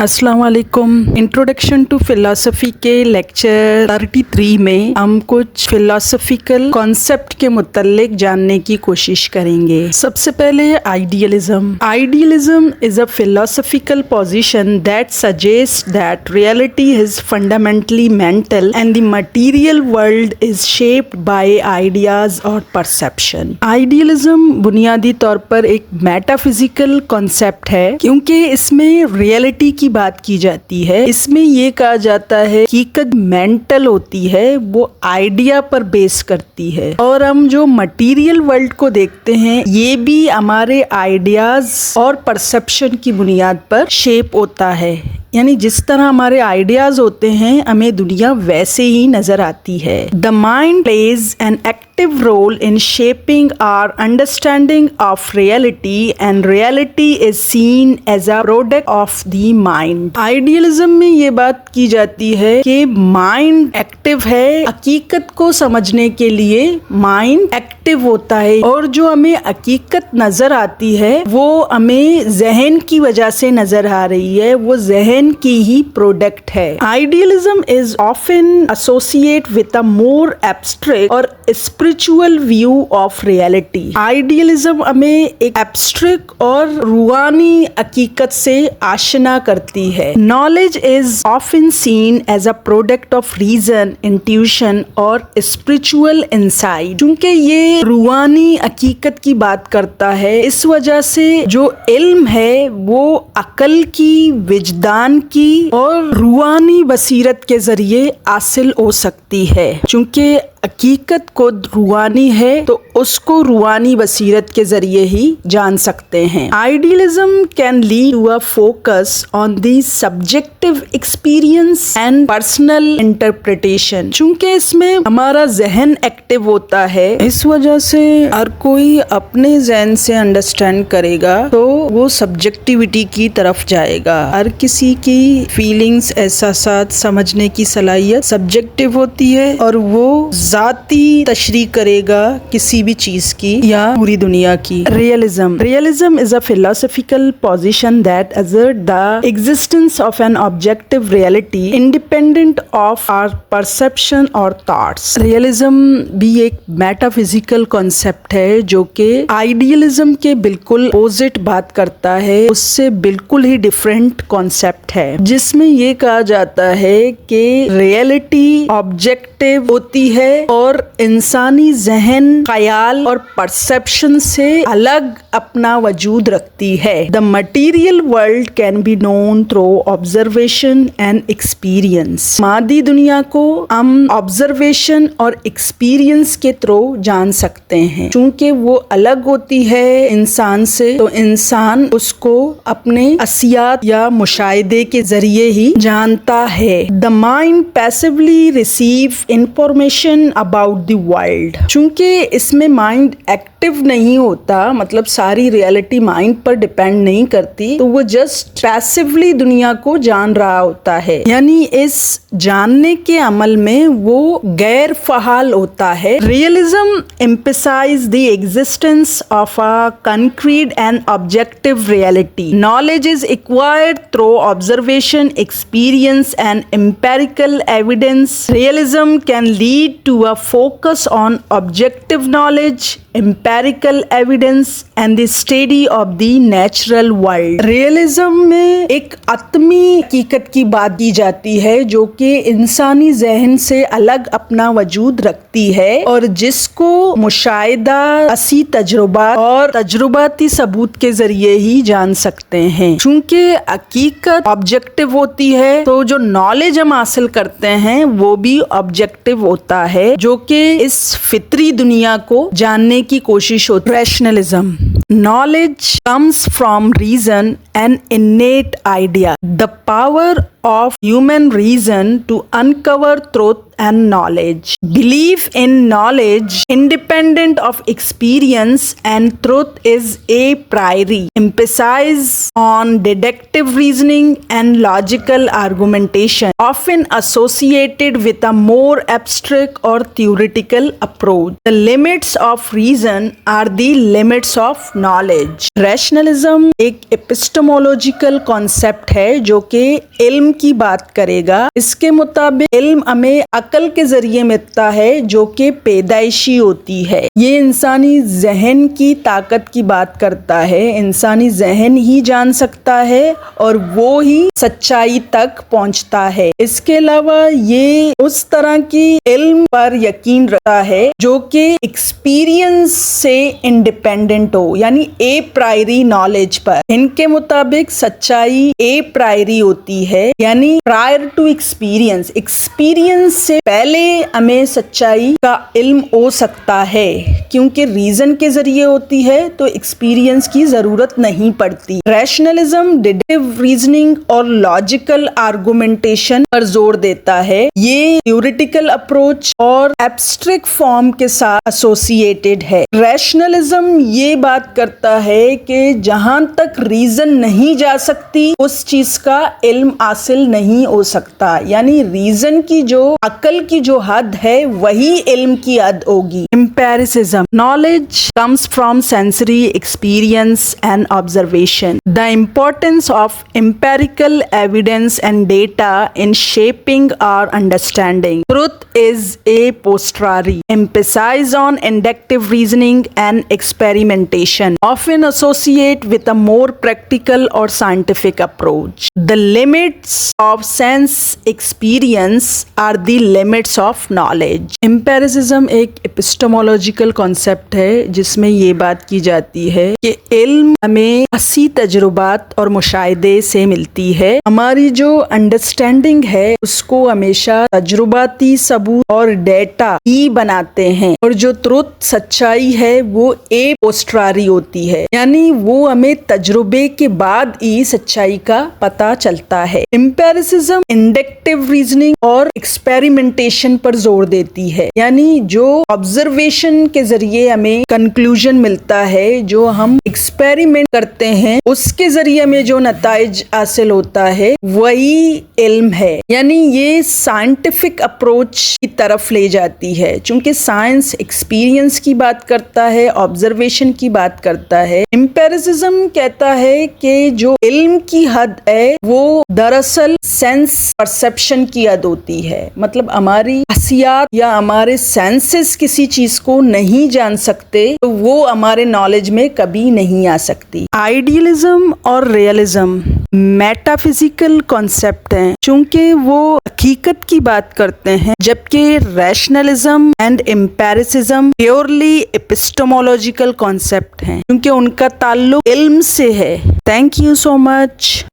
अस्सलाम वालेकुम। Introduction to philosophy के लेक्चर 33 में हम कुछ फिलोसफिकल कॉन्सेप्ट के मुतल्लिक जानने की कोशिश करेंगे। सबसे पहले idealism. Idealism is a philosophical position that suggest that reality is fundamentally mental and the material world is shaped by ideas और परसेप्शन। आइडियलिज्म बुनियादी तौर पर एक मेटाफिजिकल कॉन्सेप्ट है क्योंकि इसमें रियलिटी की बात की जाती है। इसमें ये कहा जाता है कि हकीकत मेंटल होती है, वो आइडिया पर बेस करती है, और हम जो मटेरियल वर्ल्ड को देखते हैं ये भी हमारे आइडियाज और परसेप्शन की बुनियाद पर शेप होता है। यानी जिस तरह हमारे आइडियाज होते हैं हमें दुनिया वैसे ही नजर आती है। The mind plays an active role in shaping our understanding of reality and reality is seen as a product of the mind. Idealism में ये बात की जाती है कि माइंड एक्टिव है, हकीकत को समझने के लिए माइंड एक्टिव होता है, और जो हमें हकीकत नजर आती है वो हमें जहन की वजह से नजर आ रही है, वो जहन की ही प्रोडक्ट है। Idealism is often associate with a more abstract और spiritual view of reality. Idealism हमें एक एब्स्ट्रैक्ट और रूहानी हकीकत से आशना करती है। Knowledge is often seen as a product of reason, intuition और स्पिरिचुअल इंसाइट। क्योंकि ये रूहानी हकीकत की बात करता है, इस वजह से जो इल्म है वो अकल की, विजदान की और रूहानी बसीरत के जरिए हासिल हो सकती है। क्योंकि हकीकत को रूहानी है तो उसको रूहानी बसीरत के जरिए ही जान सकते हैं। Idealism can lead to a focus on the subjective experience and personal interpretation. चूंकि इसमें हमारा जहन एक्टिव होता है, इस वजह से हर कोई अपने जहन से अंडरस्टैंड करेगा तो वो सब्जेक्टिविटी की तरफ जाएगा। हर किसी की फीलिंग्स, एहसासात समझने की सलाहियत सब्जेक्टिव होती है और वो ज़ाती तशरीह करेगा किसी भी चीज की या पूरी दुनिया की। Realism is a philosophical position that assert the existence of an objective reality independent of our perception और thoughts। रियलिज्म भी एक मेटाफिजिकल कॉन्सेप्ट है जो कि आइडियलिज्म के बिल्कुल अपोजिट बात करता है, उससे बिल्कुल ही डिफरेंट कॉन्सेप्ट है, जिसमें ये कहा जाता है कि रियलिटी ऑब्जेक्टिव होती है और इंसानी जहन, ख्याल और परसेप्शन से अलग अपना वजूद रखती है। The material world can be known through observation and experience. मादी दुनिया को हम ऑब्जर्वेशन और एक्सपीरियंस के थ्रू जान सकते हैं। चूंकि वो अलग होती है इंसान से, तो इंसान उसको अपने असियात या मुशाहिदे के जरिए ही जानता है। The mind passively receive information about the world. चूंकि इसमें माइंड एक्टिव नहीं होता, मतलब सारी रियलिटी माइंड पर डिपेंड नहीं करती, तो वो जस्ट पैसिवली दुनिया को जान रहा होता है। यानी इस जानने के अमल में वो गैर फहाल होता है। Realism emphasise the existence of a concrete and objective reality. Knowledge is acquired through observation, experience and empirical evidence. Realism can lead to a focus on objective knowledge, empirical evidence and the study of the natural world। Realism में एक आत्मी हकीकत की बात की जाती है जो कि इंसानी जहन से अलग अपना वजूद रखती है और जिसको मुशाहिदा, असी तजुर्बा और तजुर्बाती सबूत के जरिए ही जान सकते हैं। चूंकि हकीकत ऑब्जेक्टिव होती है तो जो नॉलेज हम हासिल करते हैं वो भी ऑब्जेक्टिव होता है, जो कि इस फितरी दुनिया को जानने की कोशिश होती है। Rationalism. Knowledge comes from reason and innate idea. The power of human reason to uncover truth and knowledge. Belief in knowledge independent of experience and truth is a priori. Emphasis on deductive reasoning and logical argumentation, often associated with a more abstract or theoretical approach. The limits of reason are the limits of knowledge. Rationalism एक epistemological concept है जो कि इल्म की बात करेगा। इसके मुताबिक इल्म हमें अकल के जरिए मिलता है जो कि पैदाइशी होती है। ये इंसानी जहन की ताकत की बात करता है। इंसानी जहन ही जान सकता है और वो ही सच्चाई तक पहुंचता है। इसके अलावा ये उस तरह की इल्म पर यकीन रखता है जो कि एक्सपीरियंस से इंडिपेंडेंट हो, यानी ए प्रायरी नॉलेज पर। इनके मुताबिक सच्चाई ए प्रायरी होती है, यानी प्रायर टू एक्सपीरियंस। एक्सपीरियंस से पहले हमें सच्चाई का इल्म हो सकता है, क्योंकि रीजन के जरिए होती है तो एक्सपीरियंस की जरूरत नहीं पड़ती। रैशनलिज्म डिडक्टिव रीजनिंग और लॉजिकल आर्गुमेंटेशन पर जोर देता है। ये थ्योरेटिकल अप्रोच और एब्स्ट्रैक्ट फॉर्म के साथ एसोसिएटेड है। रैशनलिज्म ये बात करता है कि जहां तक रीजन नहीं जा सकती उस चीज का इल्म हासिल नहीं हो सकता, यानी रीजन की जो अकल की जो हद है वही इल्म की हद होगी। Empiricism. Knowledge comes from sensory experience and observation. The importance of empirical evidence and data in shaping our understanding. Truth is a posteriori. Emphasis on inductive reasoning and experimentation, often associate with a more practical or scientific approach. The limits of sense experience are the limits of knowledge. Empiricism एक epistemological concept है जिसमें ये बात की जाती है कि इल्म हमें हसी तजुर्बात और मुशाहिदे से मिलती है। हमारी जो अंडरस्टैंडिंग है उसको हमेशा तजुर्बाती सबूत और डेटा ही बनाते हैं, और जो ट्रुथ सच्चाई है वो ए पोस्टरारी होती है, यानी वो हमें तजुर्बे के बाद ही सच्चाई का पता चलता है। एम्पिरिसिज्म इंडक्टिव रीजनिंग और एक्सपेरिमेंटेशन पर जोर देती है, यानी जो ऑब्जर्वेशन के जरिए हमें कंक्लूजन मिलता है, जो हम एक्सपेरिमेंट करते हैं उसके जरिए हमें जो नताइज हासिल होता है वही इल्म है, यानी ये साइंटिफिक अप्रोच की तरफ ले जाती है। चूंकि साइंस एक्सपीरियंस की बात करता है, ऑब्जर्वेशन की बात करता है, एम्पिरिसिज्म कहता है कि जो इल्म की हद है वो दरअसल सेंस परसेप्शन की हद होती है। मतलब हमारी हसियात या हमारे सेंसेस किसी चीज को नहीं जान सकते तो वो हमारे नॉलेज में कभी नहीं आ सकती। आइडियलिज्म और रियलिज्म मेटाफिजिकल कॉन्सेप्ट हैं, चूंकि वो हकीकत की बात करते हैं, जबकि rationalism and empiricism purely epistemological concept हैं, क्योंकि उनका ताल्लुक इल्म से है। Thank you so much.